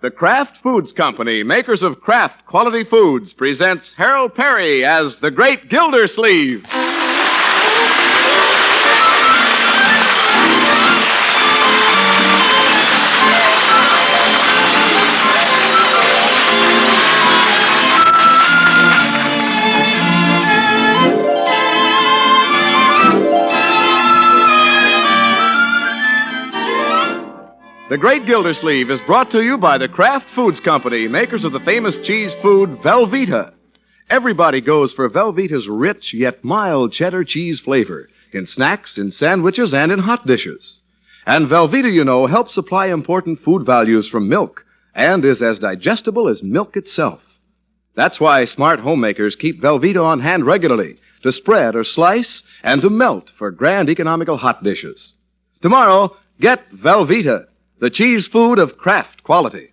The Kraft Foods Company, makers of Kraft Quality Foods, presents Harold Perry as the Great Gildersleeve. The Great Gildersleeve is brought to you by the Kraft Foods Company, makers of the famous cheese food Velveeta. Everybody goes for Velveeta's rich yet mild cheddar cheese flavor in snacks, in sandwiches, and in hot dishes. And Velveeta, you know, helps supply important food values from milk and is as digestible as milk itself. That's why smart homemakers keep Velveeta on hand regularly to spread or slice and to melt for grand economical hot dishes. Tomorrow, get Velveeta, the cheese food of Kraft quality.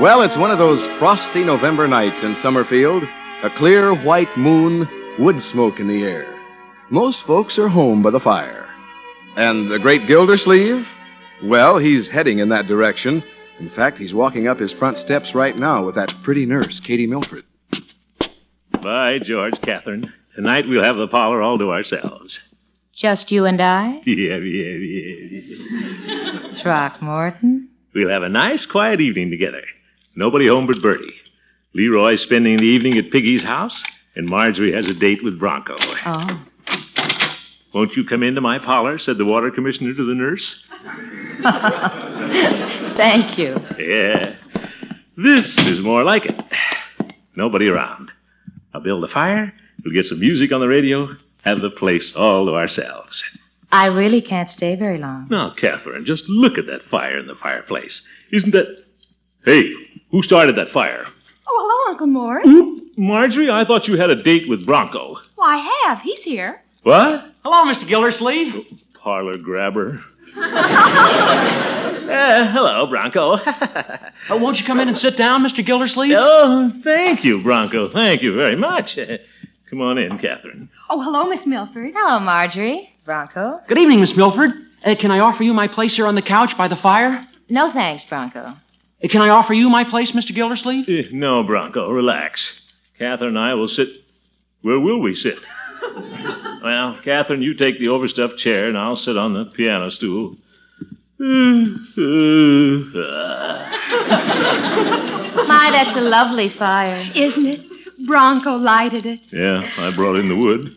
Well, it's one of those frosty November nights in Summerfield. A clear white moon, wood smoke in the air. Most folks are home by the fire. And the Great Gildersleeve? Well, he's heading in that direction. In fact, he's walking up his front steps right now with that pretty nurse, Katie Milford. By George, Catherine. Tonight we'll have the parlor all to ourselves. Just you and I? Yeah. Throckmorton? We'll have a nice, quiet evening together. Nobody home but Bertie. Leroy's spending the evening at Piggy's house, and Marjorie has a date with Bronco. Oh. Won't you come into my parlor, said the water commissioner to the nurse. Thank you. Yeah. This is more like it. Nobody around. I'll build a fire, we'll get some music on the radio, have the place all to ourselves. I really can't stay very long. Now, Catherine, just look at that fire in the fireplace. Isn't that... Hey, who started that fire? Oh, hello, Uncle Morris. Oop, Marjorie, I thought you had a date with Bronco. Well, I have. He's here. What? Hello, Mr. Gildersleeve. Parlor grabber. Hello, Bronco. Won't you come in and sit down, Mr. Gildersleeve? Oh, thank you, Bronco. Thank you very much. Come on in, Catherine. Oh, hello, Miss Milford. Hello, Marjorie. Bronco. Good evening, Miss Milford. Can I offer you my place here on the couch by the fire? No thanks, Bronco. Can I offer you my place, Mr. Gildersleeve? No, Bronco, relax. Catherine and I will sit... Where will we sit? Well, Catherine, you take the overstuffed chair, and I'll sit on the piano stool. My, that's a lovely fire. Isn't it? Bronco lighted it. Yeah, I brought in the wood.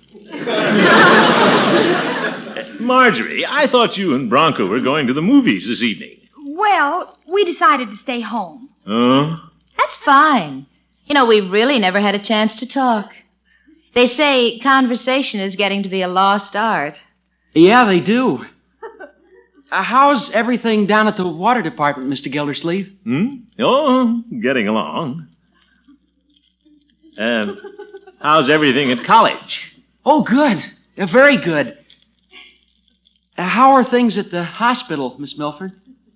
Marjorie, I thought you and Bronco were going to the movies this evening. Well, we decided to stay home. Oh? That's fine. You know, we've really never had a chance to talk. They say conversation is getting to be a lost art. Yeah, they do. How's everything down at the water department, Mr. Gildersleeve? Oh, getting along. How's everything at college? Oh, good. Very good. How are things at the hospital, Miss Milford?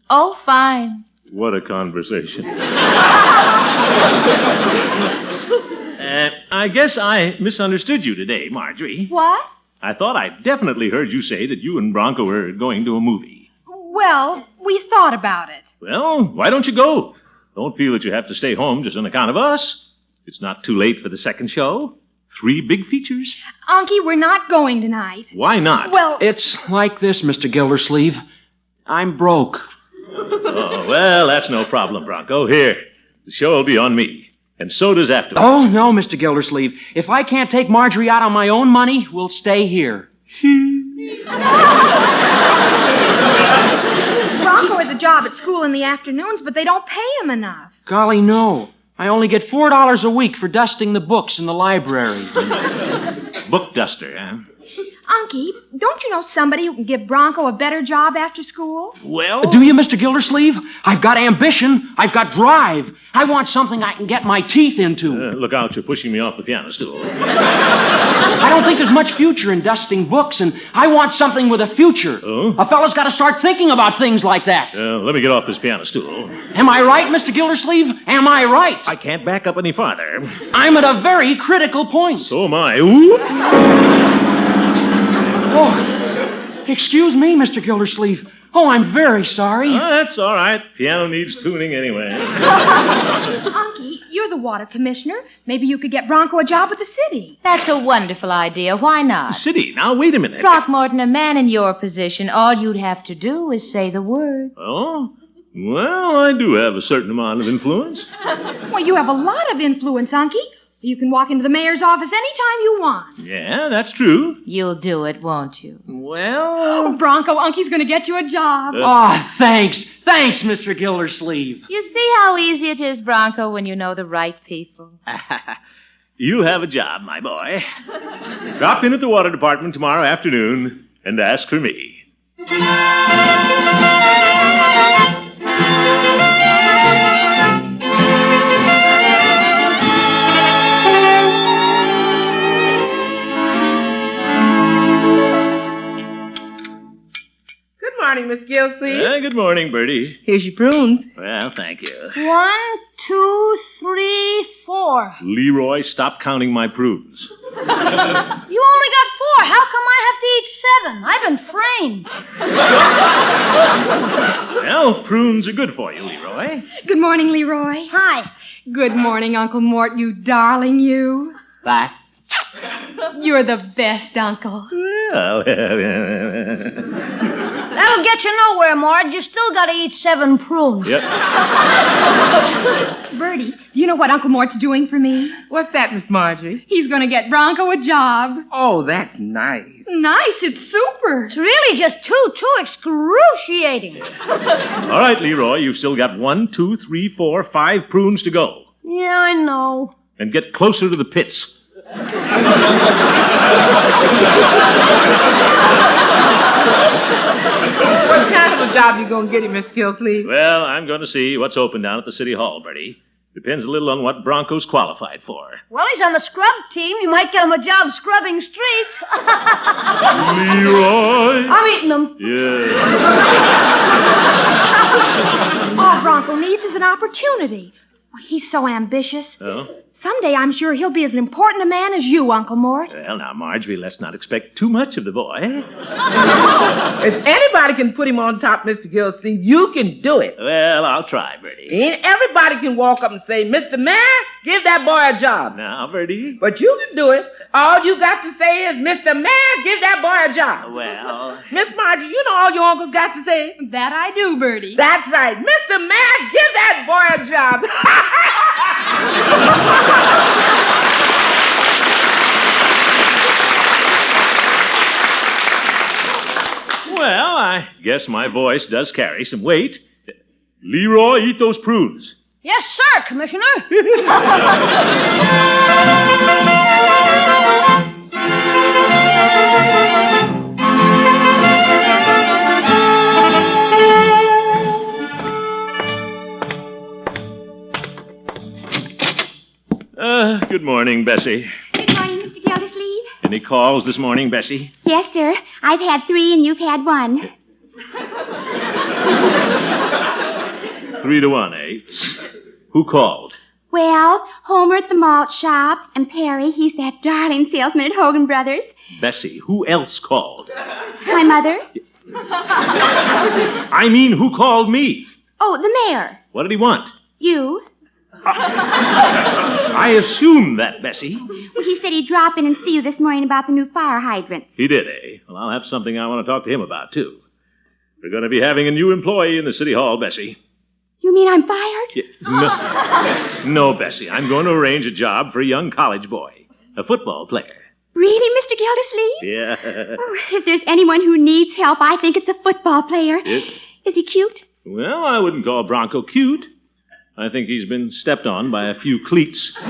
Oh, fine. What a conversation. I guess I misunderstood you today, Marjorie. What? I thought I definitely heard you say that you and Bronco were going to a movie. Well, we thought about it. Well, why don't you go? Don't feel that you have to stay home just on account of us. It's not too late for the second show. 3 big features. Unky, we're not going tonight. Why not? Well... It's like this, Mr. Gildersleeve. I'm broke. Oh, well, that's no problem, Bronco. Here, the show will be on me. And so does afterwards. Oh, no, Mr. Gildersleeve. If I can't take Marjorie out on my own money, we'll stay here. Bronco has a job at school in the afternoons, but they don't pay him enough. Golly, no. I only get $4 a week for dusting the books in the library. Book duster, huh? Unky, don't you know somebody who can give Bronco a better job after school? Well... Do you, Mr. Gildersleeve? I've got ambition. I've got drive. I want something I can get my teeth into. Look out, you're pushing me off the piano stool. I don't think there's much future in dusting books, and I want something with a future. Oh? A fella's got to start thinking about things like that. Let me get off this piano stool. Am I right, Mr. Gildersleeve? Am I right? I can't back up any farther. I'm at a very critical point. So am I. Ooh. Oh, excuse me, Mr. Gildersleeve. Oh, I'm very sorry. That's all right. Piano needs tuning anyway. Unky, you're the water commissioner. Maybe you could get Bronco a job with the city. That's a wonderful idea. Why not? City, now wait a minute. Throckmorton, a man in your position, all you'd have to do is say the word. Oh? Well, I do have a certain amount of influence. Well, you have a lot of influence, Unky. You can walk into the mayor's office anytime you want. Yeah, that's true. You'll do it, won't you? Well... Oh, Bronco, Unky's going to get you a job. Oh, thanks. Thanks, Mr. Gildersleeve. You see how easy it is, Bronco, when you know the right people. You have a job, my boy. Drop in at the water department tomorrow afternoon and ask for me. Good morning, Miss Gilsleeve. Good morning, Bertie. Here's your prunes. Well, thank you. 1, 2, 3, 4. Leroy, stop counting my prunes. You only got 4. How come I have to eat 7? I've been framed. Well, prunes are good for you, Leroy. Good morning, Leroy. Hi. Good morning, Uncle Mort, you darling you. Bye. You're the best, Uncle. Well, That'll get you nowhere, Marge. You still got to eat 7 prunes. Yep. Bertie, do you know what Uncle Mort's doing for me? What's that, Miss Marjorie? He's going to get Bronco a job. Oh, that's nice. Nice, it's super. It's really just too excruciating. All right, Leroy, you've still got 1, 2, 3, 4, 5 prunes to go. Yeah, I know. And get closer to the pits. What kind of a job you gonna get him, Miss Gilsleeve? Well, I'm going to see what's open down at the city hall, Bertie. Depends a little on what Bronco's qualified for. Well, he's on the scrub team. You might get him a job scrubbing streets. Leroy! I'm eating them. Yeah. All Bronco needs is an opportunity. Oh, he's so ambitious. Oh? Someday I'm sure he'll be as important a man as you, Uncle Mort. Well, now, Marjorie, let's not expect too much of the boy. If anybody can put him on top, Mr. Gilsleeve, you can do it. Well, I'll try, Bertie. And everybody can walk up and say, Mr. Mayor, give that boy a job. Now, Bertie. But you can do it. All you got to say is, Mr. Mayor, give that boy a job. Well... Miss Marjorie, you know all your uncles got to say? That I do, Bertie. That's right. Mr. Mayor, give that boy a job. Well, I guess my voice does carry some weight. Leroy, eat those prunes. Yes, sir, Commissioner. Good morning, Bessie. Good morning, Mr. Gildersleeve. Any calls this morning, Bessie? Yes, sir. I've had 3 and you've had 1. 3 to 1, eh? Who called? Well, Homer at the malt shop, and Perry, he's that darling salesman at Hogan Brothers. Bessie, who else called? My mother. I mean, who called me? Oh, the mayor. What did he want? You. I assumed that, Bessie. Well, he said he'd drop in and see you this morning about the new fire hydrant. He did, eh? Well, I'll have something I want to talk to him about, too. We're going to be having a new employee in the city hall, Bessie. You mean I'm fired? No, Bessie. I'm going to arrange a job for a young college boy, a football player. Really, Mr. Gildersleeve? Yeah. Oh, if there's anyone who needs help, I think it's a football player. It, Is he cute? well, I wouldn't call Bronco cute. I think he's been stepped on by a few cleats. But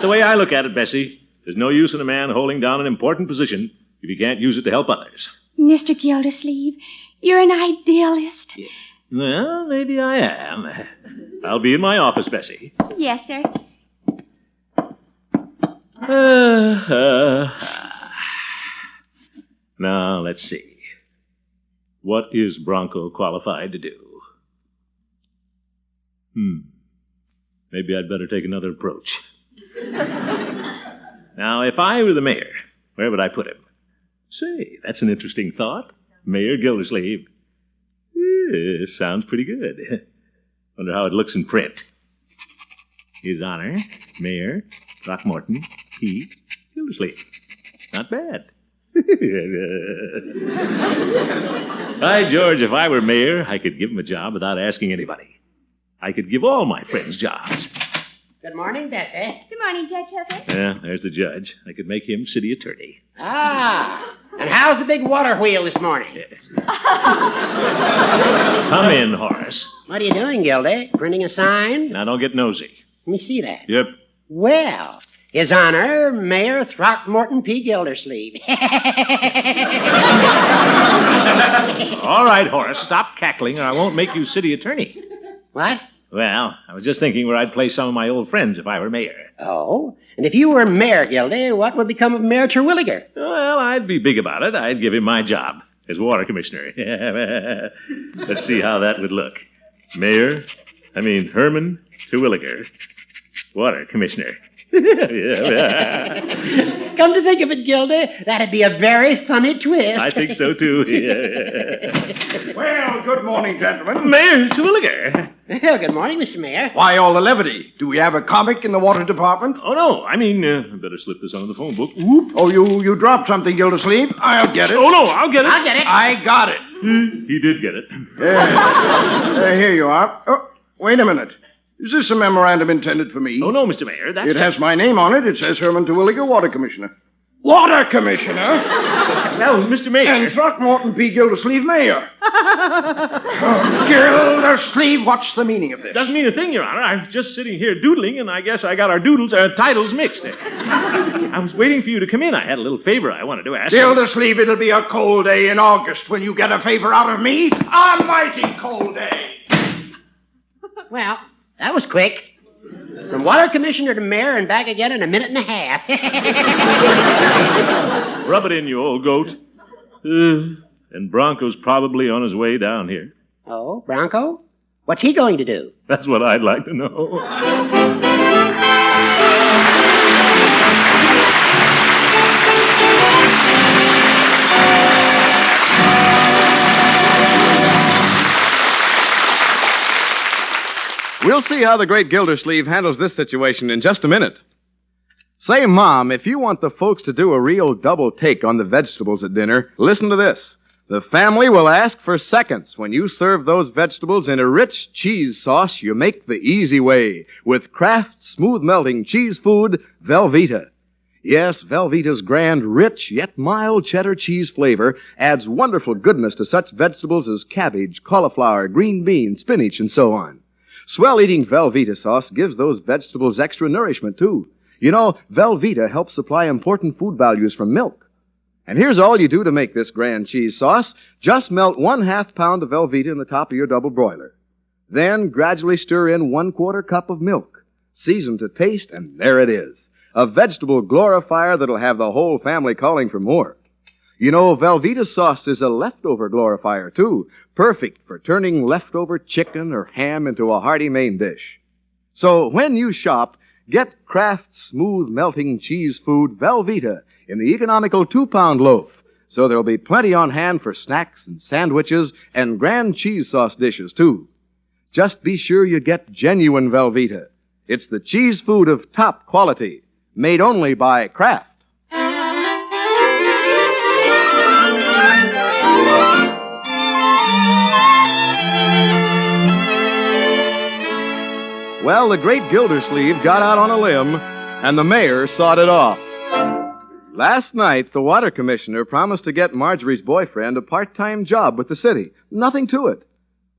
the way I look at it, Bessie, There's no use in a man holding down an important position if he can't use it to help others. Mr. Gildersleeve, you're an idealist. Well, maybe I am. I'll be in my office, Bessie. Yes, sir. Now, let's see. What is Bronco qualified to do? Maybe I'd better take another approach. Now, if I were the mayor, where would I put him? Say, that's an interesting thought. Mayor Gildersleeve. Sounds pretty good. Wonder how it looks in print. His Honor, Mayor Throckmorton P. Gildersleeve. Not bad. By George, if I were mayor, I could give him a job without asking anybody. I could give all my friends jobs. Good morning, Bessie. Good morning, Judge Hooker. Yeah, there's the judge. I could make him city attorney. Ah, and how's the big water wheel this morning? Come in, Horace. What are you doing, Gildy? Printing a sign? Now, don't get nosy. Let me see that. Yep. Well, His Honor, Mayor Throckmorton P. Gildersleeve. All right, Horace, stop cackling or I won't make you city attorney. What? Well, I was just thinking where I'd place some of my old friends if I were mayor. Oh, and if you were mayor, Gildy, what would become of Mayor Terwilliger? Well, I'd be big about it. I'd give him my job as water commissioner. Let's see how that would look. Herman Terwilliger, water commissioner. Come to think of it, Gildy, that'd be a very funny twist. I think so, too. Well, good morning, gentlemen. Mayor Terwilliger. Well, good morning, Mr. Mayor. Why all the levity? Do we have a comic in the water department? Oh, no. I better slip this onto the phone book. Oh, you dropped something, Gildersleeve. I'll get it. Oh, no, I'll get it. I'll get it. I got it. He did get it. Here you are. Oh, wait a minute. Is this a memorandum intended for me? Oh, no, Mr. Mayor. It has my name on it. It says Herman Terwilliger, Water Commissioner. Water Commissioner? Well, Mr. Mayor. And Throckmorton P. Gildersleeve, Mayor. Oh, Gildersleeve, what's the meaning of this? Doesn't mean a thing, Your Honor. I'm just sitting here doodling, and I guess I got our titles mixed. I was waiting for you to come in. I had a little favor I wanted to ask. Gildersleeve, it'll be a cold day in August when you get a favor out of me. A mighty cold day. Well, that was quick. From water commissioner to mayor and back again in a minute and a half. Rub it in, you old goat. And Bronco's probably on his way down here. Oh, Bronco? What's he going to do? That's what I'd like to know. We'll see how the great Gildersleeve handles this situation in just a minute. Say, Mom, if you want the folks to do a real double take on the vegetables at dinner, listen to this. The family will ask for seconds when you serve those vegetables in a rich cheese sauce you make the easy way with Kraft smooth-melting cheese food, Velveeta. Yes, Velveeta's grand, rich, yet mild cheddar cheese flavor adds wonderful goodness to such vegetables as cabbage, cauliflower, green beans, spinach, and so on. Swell-eating Velveeta sauce gives those vegetables extra nourishment, too. You know, Velveeta helps supply important food values from milk. And here's all you do to make this grand cheese sauce. Just melt 1/2 pound of Velveeta in the top of your double broiler. Then gradually stir in 1/4 cup of milk. Season to taste, and there it is. A vegetable glorifier that'll have the whole family calling for more. You know, Velveeta sauce is a leftover glorifier, too. Perfect for turning leftover chicken or ham into a hearty main dish. So when you shop, get Kraft smooth-melting cheese food Velveeta in the economical 2-pound loaf, so there'll be plenty on hand for snacks and sandwiches and grand cheese sauce dishes, too. Just be sure you get genuine Velveeta. It's the cheese food of top quality, made only by Kraft. Well, the great Gildersleeve got out on a limb, and the mayor sawed it off. Last night, the water commissioner promised to get Marjorie's boyfriend a part-time job with the city. Nothing to it.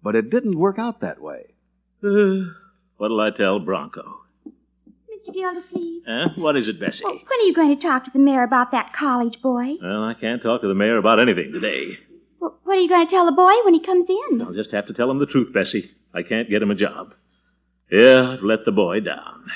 But it didn't work out that way. What'll I tell Bronco? Mr. Mr. Gildersleeve? What is it, Bessie? Well, when are you going to talk to the mayor about that college boy? Well, I can't talk to the mayor about anything today. Well, what are you going to tell the boy when he comes in? I'll just have to tell him the truth, Bessie. I can't get him a job. Yeah, I've let the boy down.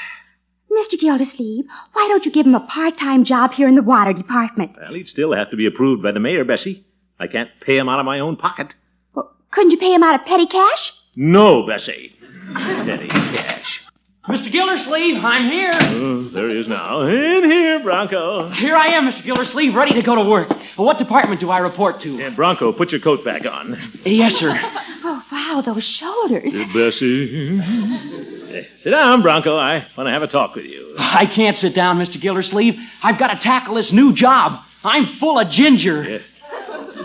Mr. Gildersleeve, why don't you give him a part-time job here in the water department? Well, he'd still have to be approved by the mayor, Bessie. I can't pay him out of my own pocket. Well, couldn't you pay him out of petty cash? No, Bessie. Petty cash. Mr. Gildersleeve, I'm here. Oh, there he is now. In here, Bronco. Here I am, Mr. Gildersleeve, ready to go to work. Well, what department do I report to? Yeah, Bronco, put your coat back on. Yes, sir. Oh, wow, those shoulders. Bessie. Sit down, Bronco. I want to have a talk with you. I can't sit down, Mr. Gildersleeve. I've got to tackle this new job. I'm full of ginger. Yeah.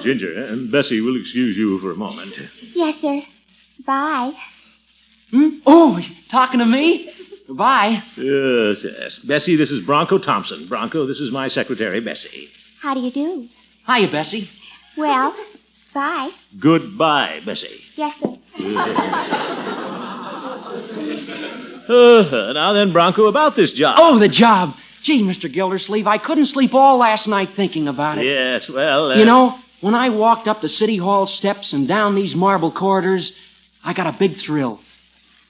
Ginger, and Bessie will excuse you for a moment. Yes, sir. Bye. Oh, talking to me? Goodbye. Yes. Bessie, this is Bronco Thompson. Bronco, this is my secretary, Bessie. How do you do? Hiya, Bessie. Well, bye. Goodbye, Bessie. Yes, sir. Now then, Bronco, about this job. Oh, the job. Gee, Mr. Gildersleeve, I couldn't sleep all last night thinking about it. Yes, well... You know, when I walked up the City Hall steps and down these marble corridors, I got a big thrill.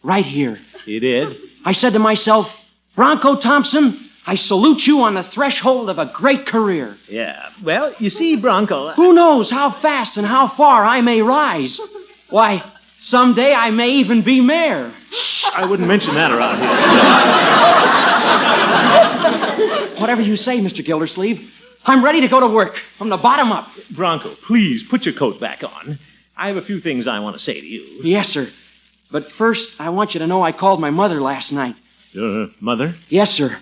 Right here. You did? I said to myself, Bronco Thompson, I salute you on the threshold of a great career. Yeah. Well, you see, Bronco... Who knows how fast and how far I may rise? Why, someday I may even be mayor. Shh, I wouldn't mention that around here. Whatever you say, Mr. Gildersleeve. I'm ready to go to work, from the bottom up. Bronco, please, put your coat back on. I have a few things I want to say to you. Yes, sir. But first, I want you to know I called my mother last night. Your mother? Yes, sir.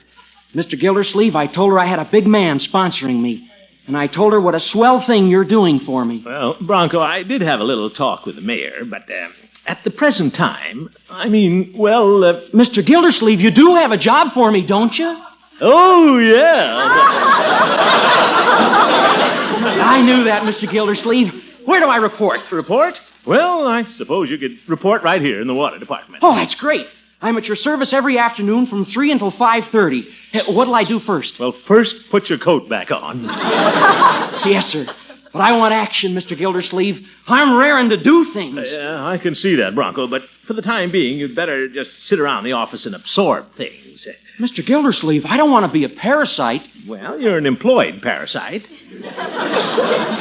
Mr. Gildersleeve, I told her I had a big man sponsoring me. And I told her what a swell thing you're doing for me. Well, Bronco, I did have a little talk with the mayor, but at the present time, Mr. Gildersleeve, you do have a job for me, don't you? Oh, yeah. I knew that, Mr. Gildersleeve. Where do I report? Report? Well, I suppose you could report right here in the water department. Oh, that's great. I'm at your service every afternoon from 3 until 5:30. What'll I do first? Well, first, put your coat back on. Yes, sir. But I want action, Mr. Gildersleeve. I'm raring to do things. Yeah, I can see that, Bronco, but for the time being, you'd better just sit around the office and absorb things. Mr. Gildersleeve, I don't want to be a parasite. Well, you're an employed parasite.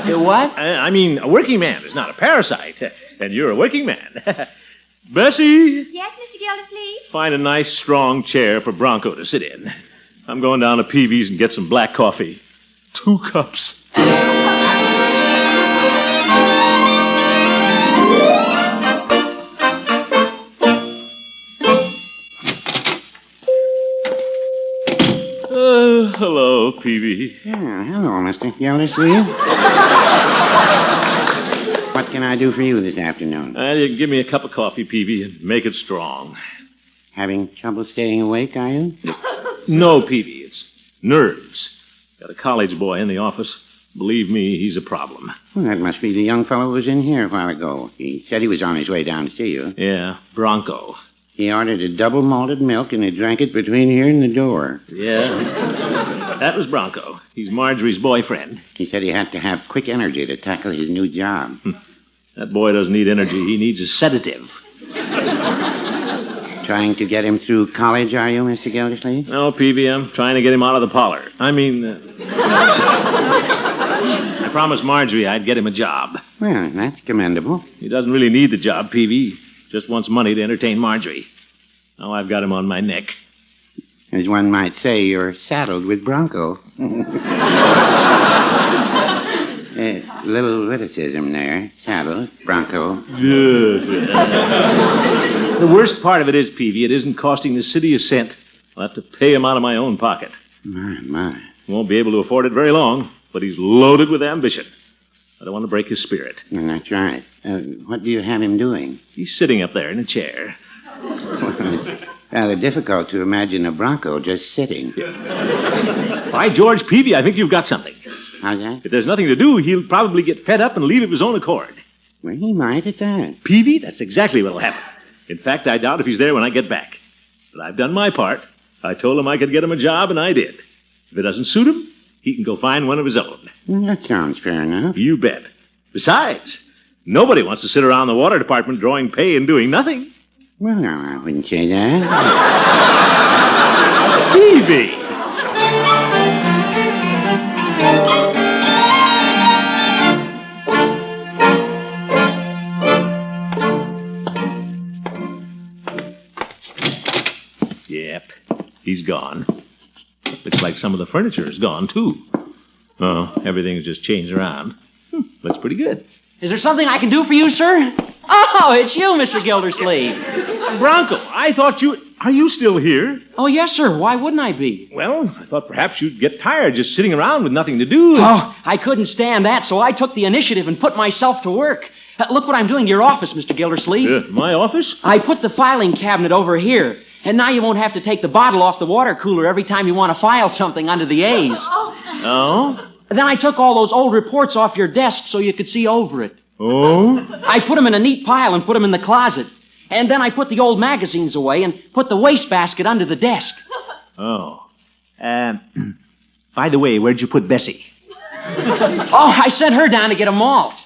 What? I mean, a working man is not a parasite, and you're a working man. Bessie? Yes, Mr. Gildersleeve? Find a nice, strong chair for Bronco to sit in. I'm going down to Peavy's and get some black coffee. 2 cups. Hello, Peavy. Hello, Mr. Gildersleeve. What can I do for you this afternoon? You can give me a cup of coffee, Peavy, and make it strong. Having trouble staying awake, are you? No, Peavy, it's nerves. Got a college boy in the office. Believe me, he's a problem. Well, that must be the young fellow who was in here a while ago. He said he was on his way down to see you. Yeah, Bronco. He ordered a double malted milk, and he drank it between here and the door. Yeah. That was Bronco. He's Marjorie's boyfriend. He said he had to have quick energy to tackle his new job. That boy doesn't need energy. He needs a sedative. Trying to get him through college, are you, Mr. Gildersleeve? No, Peavy, I'm trying to get him out of the parlor. I promised Marjorie I'd get him a job. Well, that's commendable. He doesn't really need the job, Peavy. Just wants money to entertain Marjorie. Now I've got him on my neck. As one might say, you're saddled with Bronco. Little witticism there. Saddled, Bronco. Yes. The worst part of it is, Peavy, it isn't costing the city a cent. I'll have to pay him out of my own pocket. My. Won't be able to afford it very long, but he's loaded with ambition. I don't want to break his spirit. That's right. What do you have him doing? He's sitting up there in a chair. Rather difficult to imagine a Bronco just sitting. By George, Peavy, I think you've got something. How's that? If there's nothing to do, he'll probably get fed up and leave of his own accord. Well, he might at that. Peavy, that's exactly what'll happen. In fact, I doubt if he's there when I get back. But I've done my part. I told him I could get him a job, and I did. If it doesn't suit him, he can go find one of his own. That sounds fair enough. You bet. Besides, nobody wants to sit around the water department drawing pay and doing nothing. Well, no, I wouldn't say that. Evie! Yep, he's gone. Looks like some of the furniture is gone, too. Oh, everything's just changed around. Looks pretty good. Is there something I can do for you, sir? Oh, it's you, Mr. Gildersleeve. Bronco, I thought you... Are you still here? Oh, yes, sir. Why wouldn't I be? Well, I thought perhaps you'd get tired just sitting around with nothing to do. Oh, I couldn't stand that, so I took the initiative and put myself to work. Look what I'm doing to your office, Mr. Gildersleeve. My office? I put the filing cabinet over here, and now you won't have to take the bottle off the water cooler every time you want to file something under the A's. Oh? Then I took all those old reports off your desk so you could see over it. Oh? I put them in a neat pile and put them in the closet. And then I put the old magazines away and put the wastebasket under the desk. Oh. By the way, where'd you put Bessie? Oh, I sent her down to get a malt.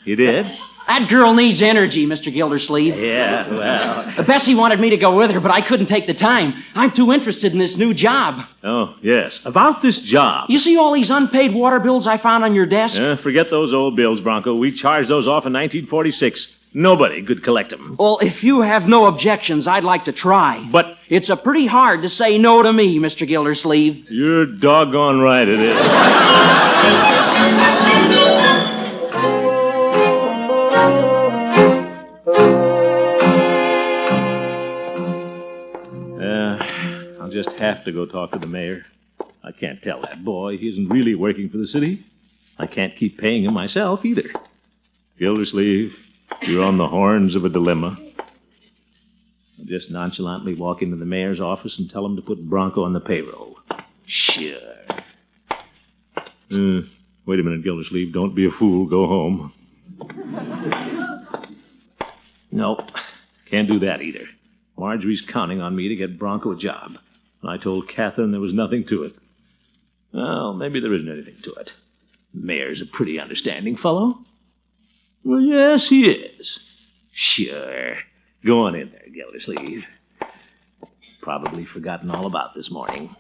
You did? That girl needs energy, Mr. Gildersleeve. Yeah, well... Bessie wanted me to go with her, but I couldn't take the time. I'm too interested in this new job. Oh, yes. About this job. You see all these unpaid water bills I found on your desk? Forget those old bills, Bronco. We charged those off in 1946. Nobody could collect them. Well, if you have no objections, I'd like to try. But... It's pretty hard to say no to me, Mr. Gildersleeve. You're doggone right it is. I'll just have to go talk to the mayor. I can't tell that boy he isn't really working for the city. I can't keep paying him myself either. Gildersleeve, you're on the horns of a dilemma. I'll just nonchalantly walk into the mayor's office and tell him to put Bronco on the payroll. Sure. Wait a minute, Gildersleeve. Don't be a fool. Go home. Nope. Can't do that either. Marjorie's counting on me to get Bronco a job. And I told Catherine there was nothing to it. Well, maybe there isn't anything to it. The mayor's a pretty understanding fellow. Well, yes, he is. Sure. Go on in there, Gildersleeve. Probably forgotten all about this morning.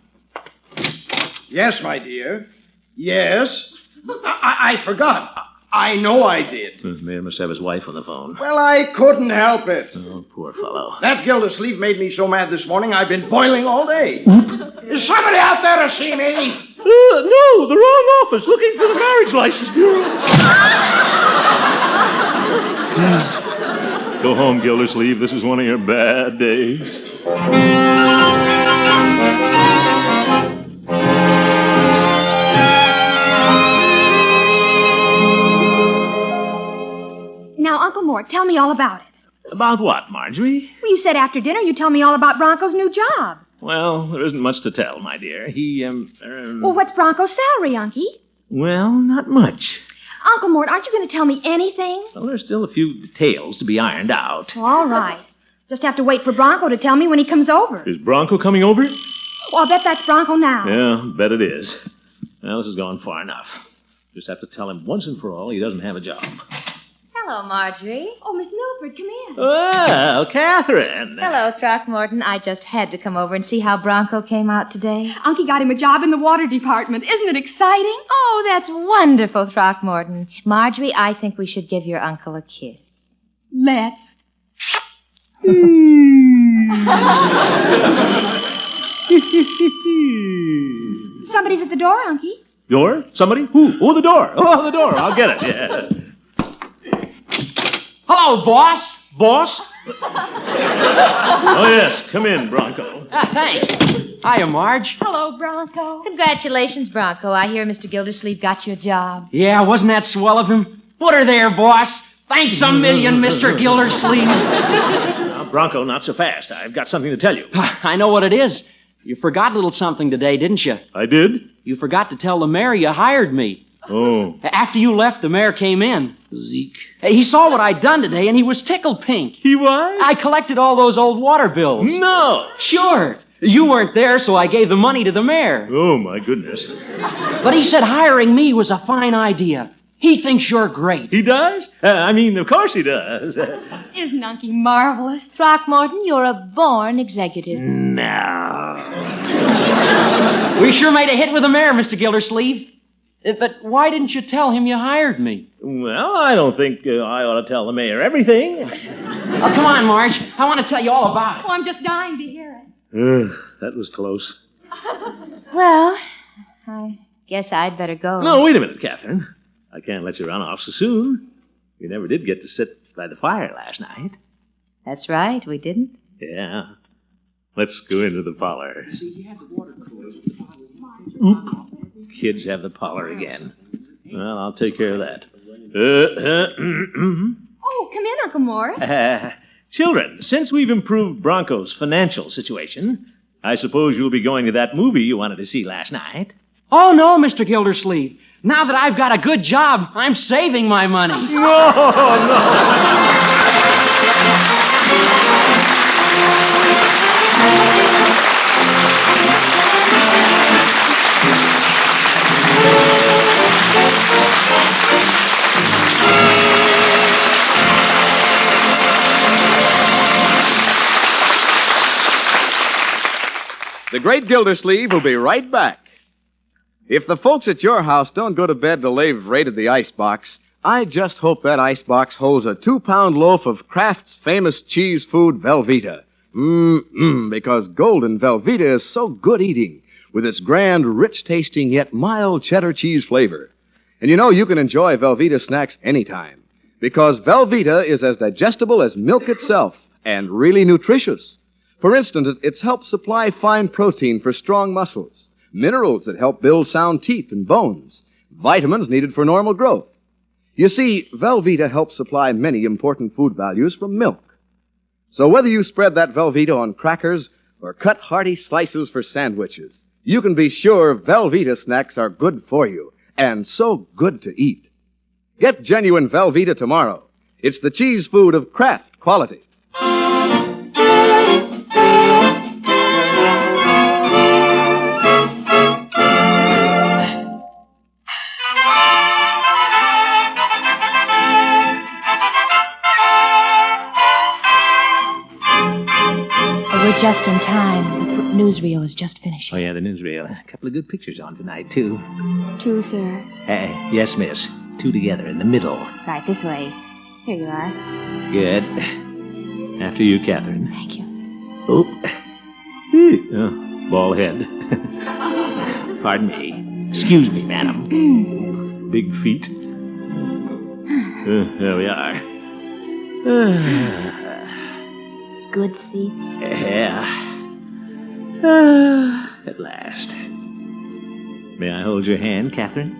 Yes, my dear. Yes. I forgot. I know I did. The mayor must have his wife on the phone. Well, I couldn't help it. Oh, poor fellow. That Gildersleeve made me so mad this morning, I've been boiling all day. Is somebody out there to see me? No, the wrong office, looking for the marriage license bureau. Go home, Gildersleeve. This is one of your bad days. Now, Uncle Mort, tell me all about it. About what, Marjorie? Well, you said after dinner you'd tell me all about Bronco's new job. Well, there isn't much to tell, my dear. He, Well, what's Bronco's salary, Unky? Well, not much. Uncle Mort, aren't you going to tell me anything? Well, there's still a few details to be ironed out. Well, all right. Just have to wait for Bronco to tell me when he comes over. Is Bronco coming over? Well, I'll bet that's Bronco now. Yeah, bet it is. Well, this has gone far enough. Just have to tell him once and for all he doesn't have a job. Hello, Marjorie. Oh, Miss Milford, come in. Well, Catherine. Hello, Throckmorton. I just had to come over and see how Bronco came out today. Unky got him a job in the water department. Isn't it exciting? Oh, that's wonderful, Throckmorton. Marjorie, I think we should give your uncle a kiss. Let's. Somebody's at the door, Unky. Door? Somebody? Who? Oh, the door. Oh, the door. I'll get it, yeah. Hello, boss. Boss? Oh, yes. Come in, Bronco. Thanks. Hiya, Marge. Hello, Bronco. Congratulations, Bronco. I hear Mr. Gildersleeve got you a job. Yeah, wasn't that swell of him? Put her there, boss. Thanks a million, Mr. Gildersleeve. Now, Bronco, not so fast. I've got something to tell you. I know what it is. You forgot a little something today, didn't you? I did? You forgot to tell the mayor you hired me. Oh. After you left, the mayor came in. Zeke. He saw what I'd done today, and he was tickled pink. He was? I collected all those old water bills. No. Sure. You weren't there, so I gave the money to the mayor. Oh, my goodness. But he said hiring me was a fine idea. He thinks you're great. He does? Of course he does. Isn't Unky marvelous? Throckmorton, you're a born executive. No. We sure made a hit with the mayor, Mr. Gildersleeve. But why didn't you tell him you hired me? Well, I don't think I ought to tell the mayor everything. Oh, come on, Marge. I want to tell you all about it. Oh, I'm just dying to hear it. That was close. Well, I guess I'd better go. No, wait a minute, Catherine. I can't let you run off so soon. You never did get to sit by the fire last night. That's right, we didn't. Yeah. Let's go into the parlor. Kids have the parlor again. Well, I'll take care of that. Oh, come in, Uncle Morris. Children, since we've improved Bronco's financial situation, I suppose you'll be going to that movie you wanted to see last night. Oh, no, Mr. Gildersleeve. Now that I've got a good job, I'm saving my money. No. The Great Gildersleeve will be right back. If the folks at your house don't go to bed till they've raided the icebox, I just hope that icebox holds a 2-pound loaf of Kraft's famous cheese food, Velveeta. Because golden Velveeta is so good eating, with its grand, rich-tasting, yet mild cheddar cheese flavor. And you know you can enjoy Velveeta snacks anytime, because Velveeta is as digestible as milk itself, and really nutritious. For instance, it's helped supply fine protein for strong muscles, minerals that help build sound teeth and bones, vitamins needed for normal growth. You see, Velveeta helps supply many important food values from milk. So whether you spread that Velveeta on crackers or cut hearty slices for sandwiches, you can be sure Velveeta snacks are good for you and so good to eat. Get genuine Velveeta tomorrow. It's the cheese food of Kraft quality. We're just in time. The newsreel is just finishing. Oh, yeah, the newsreel. A couple of good pictures on tonight, too. 2, sir. Yes, miss. 2 together in the middle. Right this way. Here you are. Good. After you, Catherine. Thank you. Oh, bald head. Pardon me. Excuse me, madam. Big feet. There we are. Good seats. Yeah. At last. May I hold your hand, Catherine?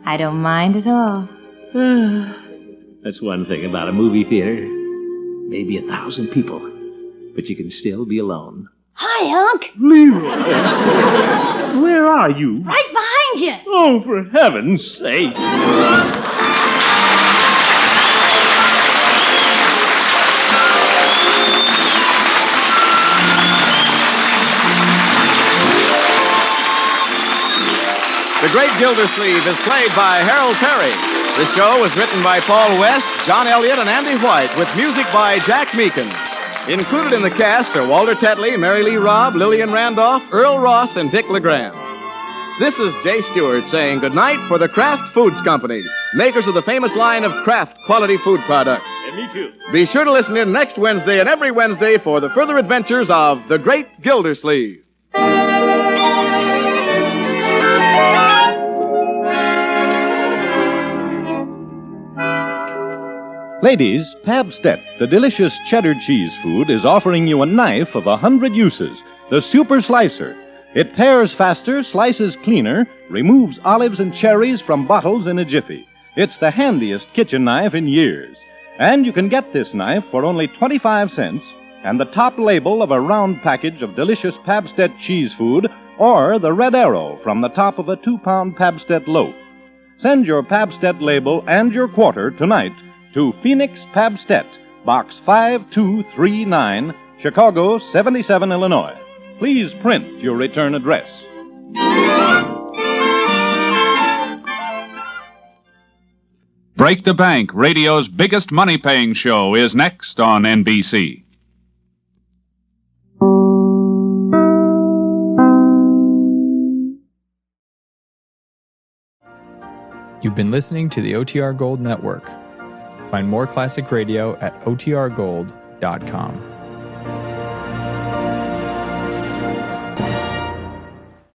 I don't mind at all. That's one thing about a movie theater. Maybe 1,000 people, but you can still be alone. Hi, Unc. Leroy! Where are you? Right behind you. Oh, for heaven's sake. The Great Gildersleeve is played by Harold Perry. The show was written by Paul West, John Elliott, and Andy White, with music by Jack Meakin. Included in the cast are Walter Tetley, Mary Lee Robb, Lillian Randolph, Earl Ross, and Dick LeGrand. This is Jay Stewart saying goodnight for the Kraft Foods Company, makers of the famous line of Kraft quality food products. And me too. Be sure to listen in next Wednesday and every Wednesday for the further adventures of the Great Gildersleeve. Ladies, Pabstet, the delicious cheddar cheese food, is offering you a knife of 100 uses, the Super Slicer. It pares faster, slices cleaner, removes olives and cherries from bottles in a jiffy. It's the handiest kitchen knife in years. And you can get this knife for only 25 cents and the top label of a round package of delicious Pabstet cheese food or the red arrow from the top of a 2-pound Pabstet loaf. Send your Pabstet label and your quarter tonight to Phoenix Pabstet, Box 5239, Chicago 77, Illinois. Please print your return address. Break the Bank, radio's biggest money-paying show, is next on NBC. You've been listening to the OTR Gold Network. Find more classic radio at otrgold.com.